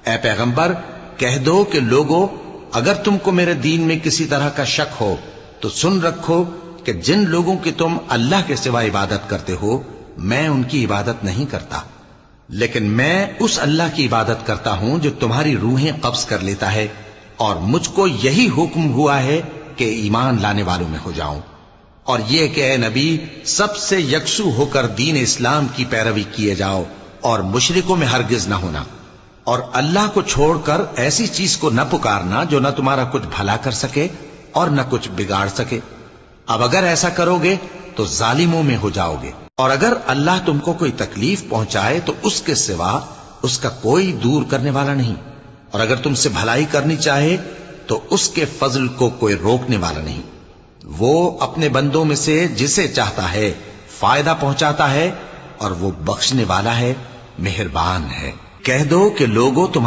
اے پیغمبر کہہ دو کہ لوگو اگر تم کو میرے دین میں کسی طرح کا شک ہو تو سن رکھو کہ جن لوگوں کی تم اللہ کے سوا عبادت کرتے ہو میں ان کی عبادت نہیں کرتا، لیکن میں اس اللہ کی عبادت کرتا ہوں جو تمہاری روحیں قبض کر لیتا ہے، اور مجھ کو یہی حکم ہوا ہے کہ ایمان لانے والوں میں ہو جاؤں، اور یہ کہ اے نبی سب سے یکسو ہو کر دین اسلام کی پیروی کیے جاؤ اور مشرکوں میں ہرگز نہ ہونا، اور اللہ کو چھوڑ کر ایسی چیز کو نہ پکارنا جو نہ تمہارا کچھ بھلا کر سکے اور نہ کچھ بگاڑ سکے۔ اب اگر ایسا کرو گے تو ظالموں میں ہو جاؤ گے، اور اگر اللہ تم کو کوئی تکلیف پہنچائے تو اس کے سوا اس کا کوئی دور کرنے والا نہیں، اور اگر تم سے بھلائی کرنی چاہے تو اس کے فضل کو کوئی روکنے والا نہیں۔ وہ اپنے بندوں میں سے جسے چاہتا ہے فائدہ پہنچاتا ہے، اور وہ بخشنے والا ہے، مہربان ہے۔ کہہ دو کہ لوگوں تمہارے